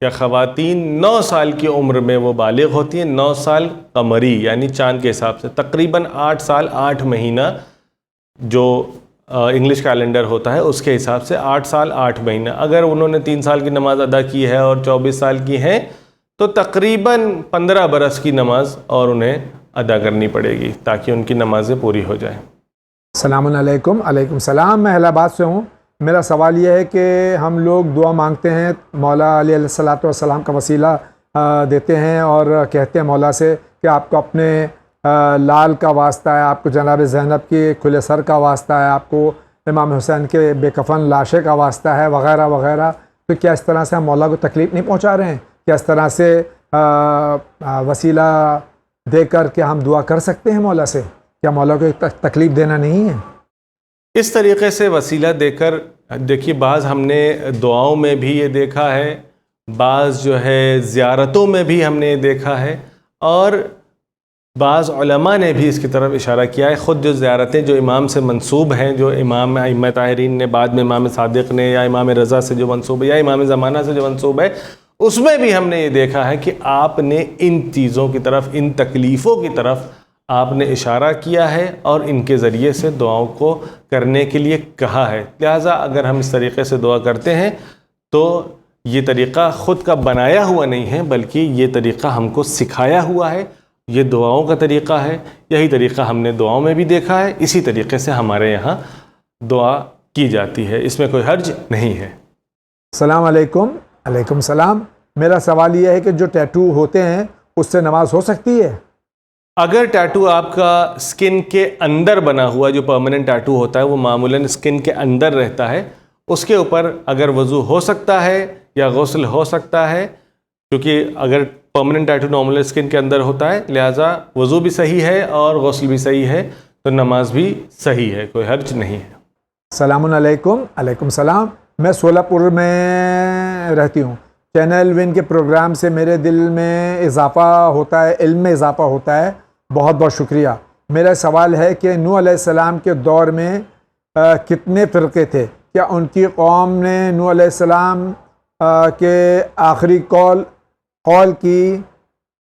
یا خواتین 9 سال کی عمر میں وہ بالغ ہوتی ہیں. 9 سال قمری یعنی چاند کے حساب سے تقریباً 8 سال 8 مہینہ جو انگلش کیلنڈر ہوتا ہے اس کے حساب سے 8 سال 8 مہینہ. اگر انہوں نے 3 سال کی نماز ادا کی ہے اور 24 سال کی ہیں تو تقریباً 15 برس کی نماز اور انہیں ادا کرنی پڑے گی تاکہ ان کی نمازیں پوری ہو جائیں. السلام علیکم. علیکم السلام. میں الہ آباد سے ہوں. میرا سوال یہ ہے کہ ہم لوگ دعا مانگتے ہیں, مولا علیہ الصلوۃ والسلام کا وسیلہ دیتے ہیں اور کہتے ہیں مولا سے کہ آپ کو اپنے لال کا واسطہ ہے, آپ کو جناب زینب کے کھلے سر کا واسطہ ہے, آپ کو امام حسین کے بے کفن لاشے کا واسطہ ہے وغیرہ وغیرہ. تو کیا اس طرح سے ہم مولا کو تکلیف نہیں پہنچا رہے ہیں؟ کیا اس طرح سے وسیلہ دے کر کے ہم دعا کر سکتے ہیں مولا سے؟ کیا مولا کو تکلیف دینا نہیں ہے؟ اس طریقے سے وسیلہ دے کر دیکھیے, بعض ہم نے دعاؤں میں بھی یہ دیکھا ہے, بعض جو ہے زیارتوں میں بھی ہم نے یہ دیکھا ہے, اور بعض علماء نے بھی اس کی طرف اشارہ کیا ہے. خود جو زیارتیں جو امام سے منسوب ہیں, جو امام ائمہ طاہرین نے بعد میں امام صادق نے یا امام رضا سے جو منسوب ہے یا امام زمانہ سے جو منسوب ہے, اس میں بھی ہم نے یہ دیکھا ہے کہ آپ نے ان چیزوں کی طرف, ان تکلیفوں کی طرف آپ نے اشارہ کیا ہے اور ان کے ذریعے سے دعاؤں کو کرنے کے لیے کہا ہے. لہٰذا اگر ہم اس طریقے سے دعا کرتے ہیں تو یہ طریقہ خود کا بنایا ہوا نہیں ہے, بلکہ یہ طریقہ ہم کو سکھایا ہوا ہے. یہ دعاؤں کا طریقہ ہے, یہی طریقہ ہم نے دعاؤں میں بھی دیکھا ہے, اسی طریقے سے ہمارے یہاں دعا کی جاتی ہے, اس میں کوئی حرج نہیں ہے. السلام علیکم. علیکم السلام. میرا سوال یہ ہے کہ جو ٹیٹو ہوتے ہیں اس سے نماز ہو سکتی ہے؟ اگر ٹیٹو آپ کا سکن کے اندر بنا ہوا, جو پرماننٹ ٹیٹو ہوتا ہے وہ معمولاً سکن کے اندر رہتا ہے, اس کے اوپر اگر وضو ہو سکتا ہے یا غسل ہو سکتا ہے, کیونکہ اگر پرماننٹ ٹیٹو نارمل سکن کے اندر ہوتا ہے لہٰذا وضو بھی صحیح ہے اور غسل بھی صحیح ہے, تو نماز بھی صحیح ہے, کوئی حرج نہیں ہے. السلام علیکم. علیکم السلام. میں سولاپور میں رہتی ہوں. چینل ون کے پروگرام سے میرے دل میں اضافہ ہوتا ہے, علم میں اضافہ ہوتا ہے. بہت بہت شکریہ. میرا سوال ہے کہ نوح علیہ السلام کے دور میں کتنے فرقے تھے؟ کیا ان کی قوم نے نوح علیہ السلام کے آخری قول کی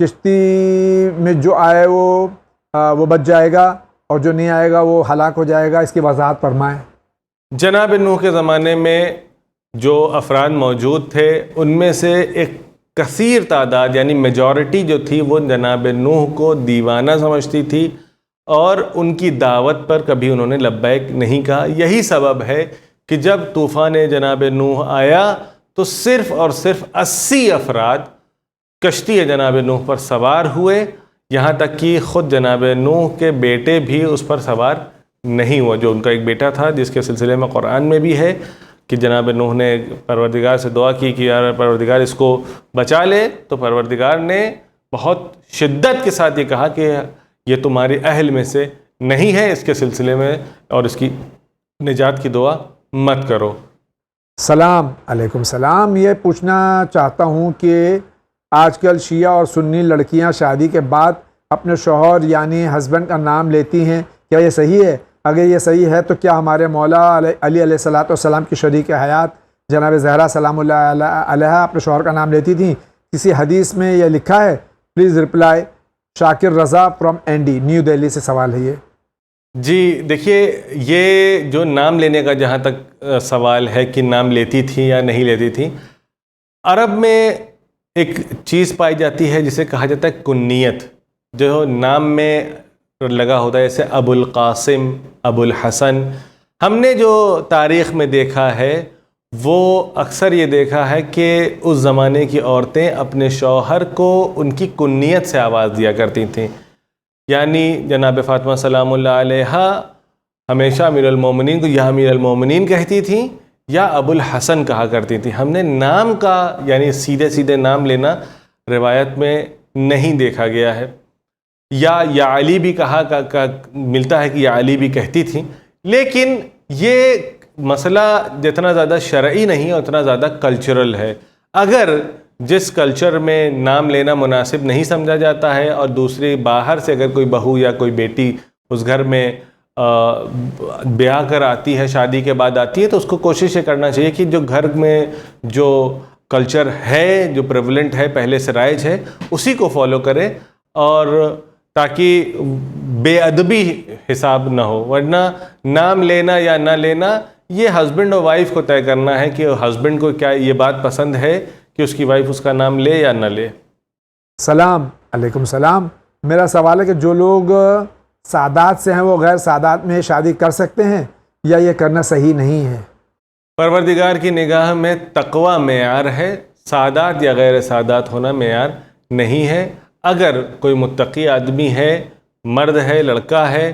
کشتی میں جو آئے وہ بچ جائے گا اور جو نہیں آئے گا وہ ہلاک ہو جائے گا؟ اس کی وضاحت فرمائیں. جناب نوح کے زمانے میں جو افراد موجود تھے ان میں سے ایک کثیر تعداد یعنی میجورٹی جو تھی وہ جناب نوح کو دیوانہ سمجھتی تھی اور ان کی دعوت پر کبھی انہوں نے لبیک نہیں کہا. یہی سبب ہے کہ جب طوفان جناب نوح آیا تو صرف اور صرف 80 افراد کشتی جناب نوح پر سوار ہوئے, یہاں تک کہ خود جناب نوح کے بیٹے بھی اس پر سوار نہیں ہوا. جو ان کا ایک بیٹا تھا جس کے سلسلے میں قرآن میں بھی ہے کہ جناب نوح نے پروردگار سے دعا کی کہ یار پروردگار اس کو بچا لے, تو پروردگار نے بہت شدت کے ساتھ یہ کہا کہ یہ تمہارے اہل میں سے نہیں ہے, اس کے سلسلے میں اور اس کی نجات کی دعا مت کرو. سلام. علیکم السلام. یہ پوچھنا چاہتا ہوں کہ آج کل شیعہ اور سنی لڑکیاں شادی کے بعد اپنے شوہر یعنی ہسبینڈ کا نام لیتی ہیں, کیا یہ صحیح ہے؟ اگر یہ صحیح ہے تو کیا ہمارے مولا علی علیہ الصلوۃ والسلام کی شریک حیات جناب زہرا سلام اللہ علیہ اپنے شوہر کا نام لیتی تھیں؟ کسی حدیث میں یہ لکھا ہے؟ Please reply. Shakir Raza from اینڈی, نیو دہلی سے سوال ہے یہ. جی دیکھیے, یہ جو نام لینے کا جہاں تک سوال ہے کہ نام لیتی تھی یا نہیں لیتی تھی, عرب میں ایک چیز پائی جاتی ہے جسے کہا جاتا ہے کنیت, جو نام میں لگا ہوتا ہے, جیسے ابو القاسم, ابو الحسن. ہم نے جو تاریخ میں دیکھا ہے وہ اکثر یہ دیکھا ہے کہ اس زمانے کی عورتیں اپنے شوہر کو ان کی کنیت سے آواز دیا کرتی تھیں, یعنی جناب فاطمہ سلام اللہ علیہا ہمیشہ امیر المومنین کو یا امیر المومنین کہتی تھیں یا ابو الحسن کہا کرتی تھیں. ہم نے نام کا یعنی سیدھے سیدھے نام لینا روایت میں نہیں دیکھا گیا ہے. یا علی بھی کہا ملتا ہے کہ یا علی بھی کہتی تھیں, لیکن یہ مسئلہ جتنا زیادہ شرعی نہیں ہے اتنا زیادہ کلچرل ہے. اگر جس کلچر میں نام لینا مناسب نہیں سمجھا جاتا ہے اور دوسری باہر سے اگر کوئی بہو یا کوئی بیٹی اس گھر میں بیاہ کر آتی ہے, شادی کے بعد آتی ہے, تو اس کو کوشش یہ کرنا چاہیے کہ جو گھر میں جو کلچر ہے, جو پریولنٹ ہے, پہلے سے رائج ہے, اسی کو فالو کرے, اور تاکہ بے ادبی حساب نہ ہو. ورنہ نام لینا یا نہ لینا یہ ہسبینڈ اور وائف کو طے کرنا ہے کہ ہسبینڈ کو کیا یہ بات پسند ہے کہ اس کی وائف اس کا نام لے یا نہ لے. سلام علیکم. سلام. میرا سوال ہے کہ جو لوگ سادات سے ہیں وہ غیر سادات میں شادی کر سکتے ہیں یا یہ کرنا صحیح نہیں ہے؟ پروردگار کی نگاہ میں تقوی معیار ہے, سادات یا غیر سادات ہونا معیار نہیں ہے. اگر کوئی متقی آدمی ہے, مرد ہے, لڑکا ہے,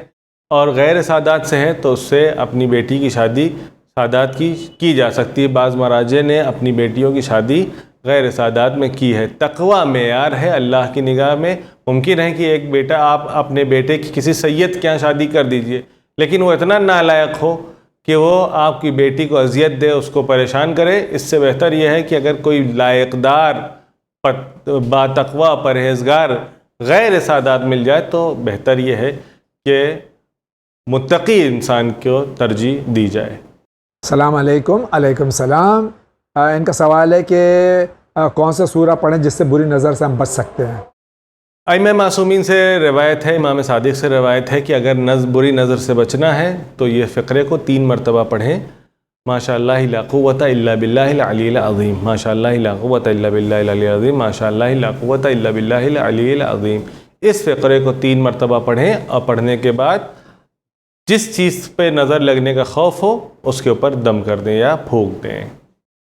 اور غیر سادات سے ہے تو اس سے اپنی بیٹی کی شادی سادات کی جا سکتی ہے. بعض مراجع نے اپنی بیٹیوں کی شادی غیر سادات میں کی ہے. تقوی معیار ہے اللہ کی نگاہ میں. ممکن ہے کہ ایک بیٹا, آپ اپنے بیٹے کی کسی سید کے یہاں شادی کر دیجئے, لیکن وہ اتنا نالائق ہو کہ وہ آپ کی بیٹی کو اذیت دے, اس کو پریشان کرے. اس سے بہتر یہ ہے کہ اگر کوئی لائق دار, با تقوی, پرہیزگار غیر سادات مل جائے تو بہتر یہ ہے کہ متقی انسان کو ترجیح دی جائے. السلام علیکم. علیکم السلام. ان کا سوال ہے کہ کون سا سورہ پڑھیں جس سے بری نظر سے ہم بچ سکتے ہیں؟ ائمہ معصومین سے روایت ہے, امام صادق سے روایت ہے کہ اگر بری نظر سے بچنا ہے تو یہ فقرے کو 3 مرتبہ پڑھیں. ماشاء اللہ لا قوت الا باللہ العلی العظیم, ماشاء اللہ لا قوت الا باللہ العلی العظیم, ماشاء اللہ لا قوت الا باللہ العلی العظیم. اس فقرے کو 3 مرتبہ پڑھیں, اور پڑھنے کے بعد جس چیز پہ نظر لگنے کا خوف ہو اس کے اوپر دم کر دیں یا پھونک دیں.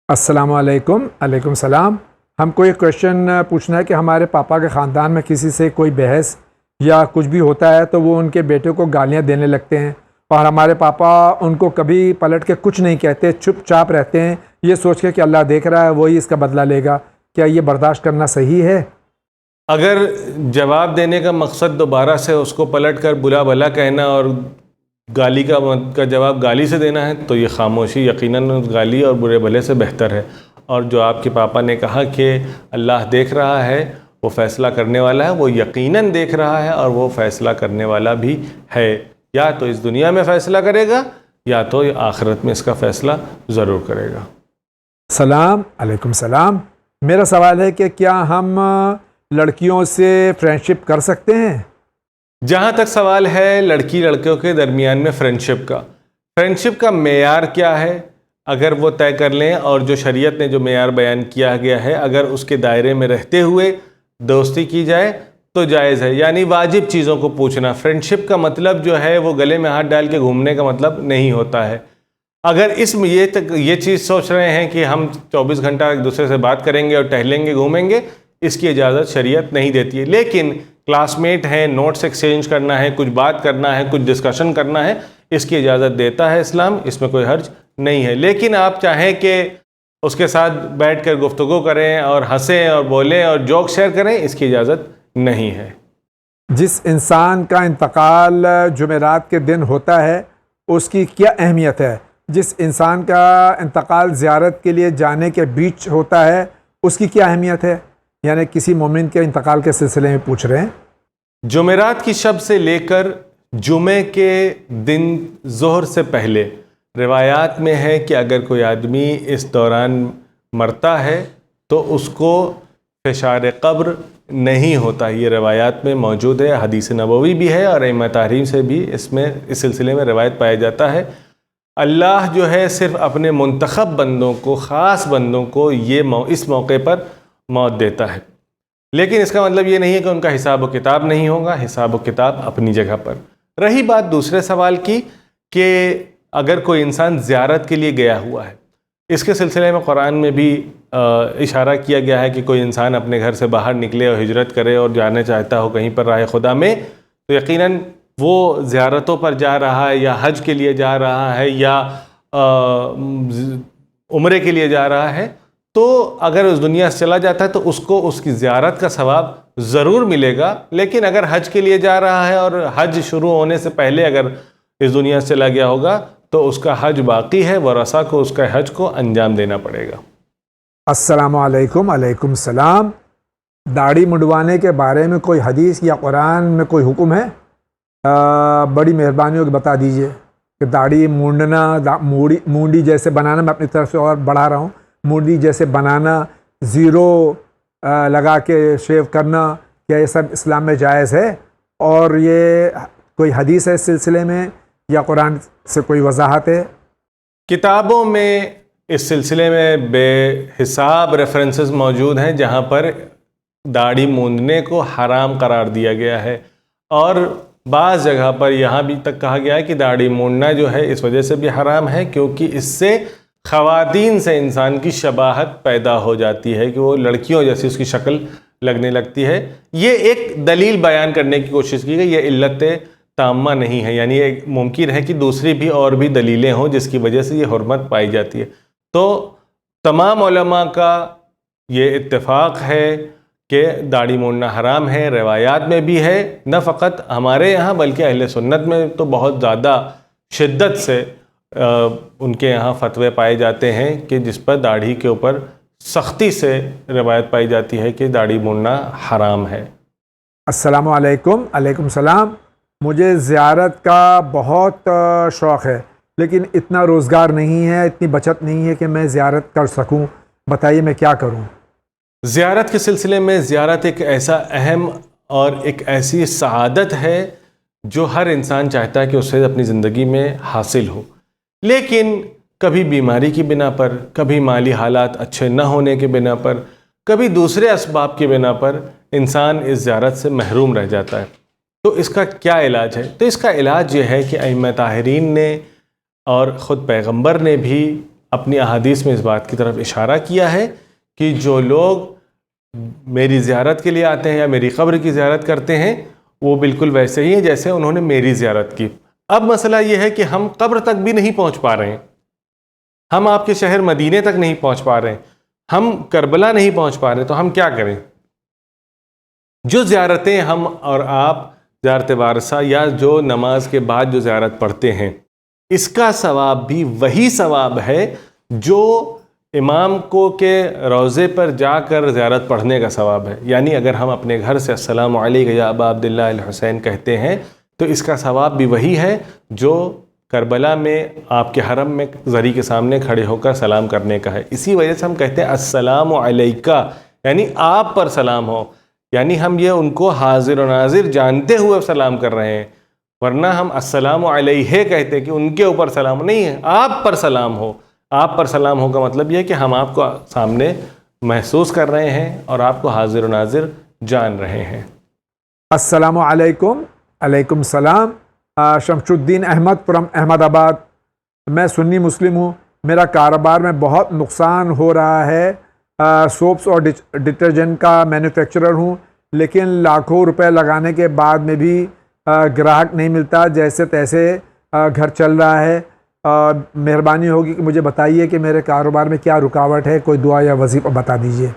السلام علیکم. علیکم السلام. ہم کو ایک کویشچن پوچھنا ہے کہ ہمارے پاپا کے خاندان میں کسی سے کوئی بحث یا کچھ بھی ہوتا ہے تو وہ ان کے بیٹے کو گالیاں دینے لگتے ہیں, اور ہمارے پاپا ان کو کبھی پلٹ کے کچھ نہیں کہتے, چپ چاپ رہتے ہیں, یہ سوچ کے کہ اللہ دیکھ رہا ہے, وہی اس کا بدلہ لے گا. کیا یہ برداشت کرنا صحیح ہے؟ اگر جواب دینے کا مقصد دوبارہ سے اس کو پلٹ کر بلا بھلا کہنا اور گالی کا جواب گالی سے دینا ہے تو یہ خاموشی یقیناً گالی اور برے بھلے سے بہتر ہے. اور جو آپ کے پاپا نے کہا کہ اللہ دیکھ رہا ہے, وہ فیصلہ کرنے والا ہے, وہ یقیناً دیکھ رہا ہے اور وہ فیصلہ کرنے والا بھی ہے. یا تو اس دنیا میں فیصلہ کرے گا یا تو آخرت میں اس کا فیصلہ ضرور کرے گا. سلام علیکم. سلام. میرا سوال ہے کہ کیا ہم لڑکیوں سے فرینڈشپ کر سکتے ہیں؟ جہاں تک سوال ہے لڑکی لڑکیوں کے درمیان میں فرینڈشپ کا معیار کیا ہے, اگر وہ طے کر لیں اور جو شریعت نے جو معیار بیان کیا گیا ہے اگر اس کے دائرے میں رہتے ہوئے دوستی کی جائے تو جائز ہے. یعنی واجب چیزوں کو پوچھنا. فرینڈشپ کا مطلب جو ہے وہ گلے میں ہاتھ ڈال کے گھومنے کا مطلب نہیں ہوتا ہے. اگر اس میں یہ چیز سوچ رہے ہیں کہ ہم 24 گھنٹہ ایک دوسرے سے بات کریں گے اور ٹہلیں گے, گھومیں گے, اس کی اجازت شریعت نہیں دیتی ہے. لیکن کلاس میٹ ہیں, نوٹس ایکسچینج کرنا ہے, کچھ بات کرنا ہے, کچھ ڈسکشن کرنا ہے, اس کی اجازت دیتا ہے اسلام, اس میں کوئی حرج نہیں ہے. لیکن آپ چاہیں کہ اس کے ساتھ بیٹھ کر گفتگو کریں اور ہنسیں اور بولیں اور جوک شیئر کریں, اس کی اجازت نہیں ہے. جس انسان کا انتقال جمعرات کے دن ہوتا ہے اس کی کیا اہمیت ہے؟ جس انسان کا انتقال زیارت کے لیے جانے کے بیچ ہوتا ہے اس کی کیا اہمیت ہے؟ یعنی کسی مومن کے انتقال کے سلسلے میں پوچھ رہے ہیں. جمعرات کی شب سے لے کر جمعے کے دن ظہر سے پہلے روایات میں ہے کہ اگر کوئی آدمی اس دوران مرتا ہے تو اس کو فشار قبر نہیں ہوتا. یہ روایات میں موجود ہے, حدیث نبوی بھی ہے اور ائمہ تحریم سے بھی اس سلسلے میں روایت پایا جاتا ہے. اللہ جو ہے صرف اپنے منتخب بندوں کو, خاص بندوں کو اس موقع پر موت دیتا ہے. لیکن اس کا مطلب یہ نہیں ہے کہ ان کا حساب و کتاب نہیں ہوگا, حساب و کتاب اپنی جگہ پر. رہی بات دوسرے سوال کی کہ اگر کوئی انسان زیارت کے لیے گیا ہوا ہے, اس کے سلسلے میں قرآن میں بھی اشارہ کیا گیا ہے کہ کوئی انسان اپنے گھر سے باہر نکلے اور ہجرت کرے اور جانا چاہتا ہو کہیں پر راہ خدا میں, تو یقیناً وہ زیارتوں پر جا رہا ہے یا حج کے لیے جا رہا ہے یا عمرے کے لیے جا رہا ہے, تو اگر اس دنیا سے چلا جاتا ہے تو اس کو اس کی زیارت کا ثواب ضرور ملے گا. لیکن اگر حج کے لیے جا رہا ہے اور حج شروع ہونے سے پہلے اگر اس دنیا سے چلا گیا ہوگا تو اس کا حج باقی ہے، ورثہ کو اس کا حج کو انجام دینا پڑے گا۔ السلام علیکم۔ علیکم السلام۔ داڑھی منڈوانے کے بارے میں کوئی حدیث یا قرآن میں کوئی حکم ہے؟ بڑی مہربانی ہوگی بتا دیجئے کہ داڑھی مونڈنا، مونڈی جیسے بنانا، میں اپنی طرف سے اور بڑھا رہا ہوں، مونڈی جیسے بنانا، زیرو لگا کے شیو کرنا، کیا یہ سب اسلام میں جائز ہے؟ اور یہ کوئی حدیث ہے اس سلسلے میں یا قرآن سے کوئی وضاحت ہے؟ کتابوں میں اس سلسلے میں بے حساب ریفرنسز موجود ہیں جہاں پر داڑھی مونڈنے کو حرام قرار دیا گیا ہے، اور بعض جگہ پر یہاں بھی تک کہا گیا ہے کہ داڑھی مونڈنا جو ہے اس وجہ سے بھی حرام ہے کیونکہ اس سے خواتین سے انسان کی شباہت پیدا ہو جاتی ہے کہ وہ لڑکیوں جیسی اس کی شکل لگنے لگتی ہے۔ یہ ایک دلیل بیان کرنے کی کوشش کی گئی، یہ علت تامہ نہیں ہے، یعنی ایک ممکن ہے کہ دوسری بھی اور بھی دلیلیں ہوں جس کی وجہ سے یہ حرمت پائی جاتی ہے۔ تو تمام علماء کا یہ اتفاق ہے کہ داڑھی مونڈنا حرام ہے، روایات میں بھی ہے، نہ فقط ہمارے یہاں بلکہ اہل سنت میں تو بہت زیادہ شدت سے ان کے یہاں فتوے پائے جاتے ہیں کہ جس پر داڑھی کے اوپر سختی سے روایت پائی جاتی ہے کہ داڑھی مونڈنا حرام ہے۔ السلام علیکم۔ علیکم السلام۔ مجھے زیارت کا بہت شوق ہے لیکن اتنا روزگار نہیں ہے، اتنی بچت نہیں ہے کہ میں زیارت کر سکوں، بتائیے میں کیا کروں؟ زیارت کے سلسلے میں زیارت ایک ایسا اہم اور ایک ایسی سعادت ہے جو ہر انسان چاہتا ہے کہ اسے اپنی زندگی میں حاصل ہو، لیکن کبھی بیماری کی بنا پر، کبھی مالی حالات اچھے نہ ہونے کے بنا پر، کبھی دوسرے اسباب کی بنا پر انسان اس زیارت سے محروم رہ جاتا ہے۔ تو اس کا کیا علاج ہے؟ تو اس کا علاج یہ ہے کہ ائمہ طاہرین نے اور خود پیغمبر نے بھی اپنی احادیث میں اس بات کی طرف اشارہ کیا ہے کہ جو لوگ میری زیارت کے لیے آتے ہیں یا میری قبر کی زیارت کرتے ہیں وہ بالکل ویسے ہی ہیں جیسے انہوں نے میری زیارت کی۔ اب مسئلہ یہ ہے کہ ہم قبر تک بھی نہیں پہنچ پا رہے ہیں، ہم آپ کے شہر مدینے تک نہیں پہنچ پا رہے ہیں، ہم کربلا نہیں پہنچ پا رہے، تو ہم کیا کریں؟ جو زیارتیں ہم اور آپ زیارت وارثہ یا جو نماز کے بعد جو زیارت پڑھتے ہیں، اس کا ثواب بھی وہی ثواب ہے جو امام کو کے روضے پر جا کر زیارت پڑھنے کا ثواب ہے۔ یعنی اگر ہم اپنے گھر سے السلام علیکم یا ابا عبداللہ الحسین کہتے ہیں تو اس کا ثواب بھی وہی ہے جو کربلا میں آپ کے حرم میں زری کے سامنے کھڑے ہو کر سلام کرنے کا ہے۔ اسی وجہ سے ہم کہتے ہیں السلام علیکہ، یعنی آپ پر سلام ہو، یعنی ہم یہ ان کو حاضر و ناظر جانتے ہوئے سلام کر رہے ہیں، ورنہ ہم السلام علیہ کہتے ہیں کہ ان کے اوپر سلام نہیں ہے، آپ پر سلام ہو۔ آپ پر سلام ہو کا مطلب یہ ہے کہ ہم آپ کو سامنے محسوس کر رہے ہیں اور آپ کو حاضر و ناظر جان رہے ہیں۔ السلام علیکم۔ علیکم السلام۔ شمس الدین احمد فرام احمد آباد۔ میں سنی مسلم ہوں، میرا کاروبار میں بہت نقصان ہو رہا ہے، سوپس اور ڈٹرجنٹ کا مینوفیکچرر ہوں، لیکن لاکھوں روپے لگانے کے بعد میں بھی گراہک نہیں ملتا، جیسے تیسے گھر چل رہا ہے۔ مہربانی ہوگی کہ مجھے بتائیے کہ میرے کاروبار میں کیا رکاوٹ ہے، کوئی دعا یا وظیفہ بتا دیجیے۔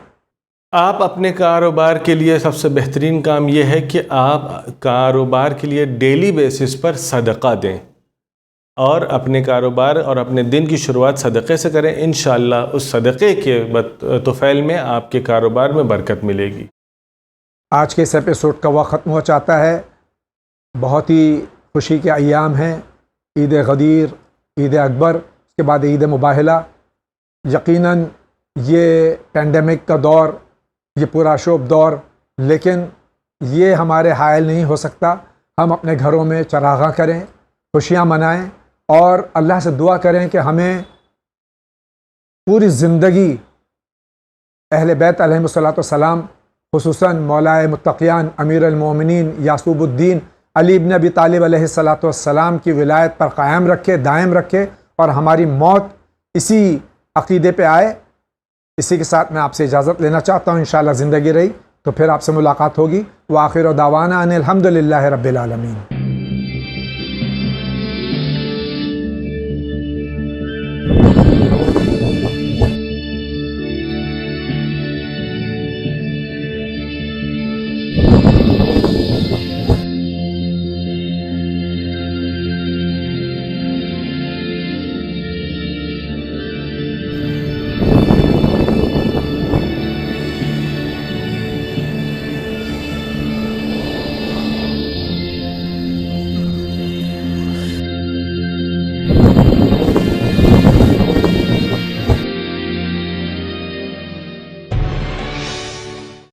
آپ اپنے کاروبار کے لیے سب سے بہترین کام یہ ہے کہ آپ کاروبار کے لیے ڈیلی بیسس پر صدقہ دیں اور اپنے کاروبار اور اپنے دن کی شروعات صدقے سے کریں۔ انشاءاللہ اس صدقے کے طفیل میں آپ کے کاروبار میں برکت ملے گی۔ آج کے اس ایپیسوڈ کا وقت ختم ہو چاہتا ہے۔ بہت ہی خوشی کے ایام ہیں، عید غدیر، عید اکبر، اس کے بعد عید مباہلہ۔ یقیناً یہ پینڈیمک کا دور، یہ پورا شوب دور، لیکن یہ ہمارے حائل نہیں ہو سکتا۔ ہم اپنے گھروں میں چراغاں کریں، خوشیاں منائیں اور اللہ سے دعا کریں کہ ہمیں پوری زندگی اہل بیت علیہم الصلاۃ والسلام، خصوصاً مولائے متقیان امیر المومنین یعقوب الدین علی بن ابی طالب علیہ الصلاۃ والسلام کی ولایت پر قائم رکھے، دائم رکھے، اور ہماری موت اسی عقیدے پہ آئے۔ اسی کے ساتھ میں آپ سے اجازت لینا چاہتا ہوں، انشاءاللہ زندگی رہی تو پھر آپ سے ملاقات ہوگی۔ وآخر دعوانا ان الحمدللہ رب العالمین۔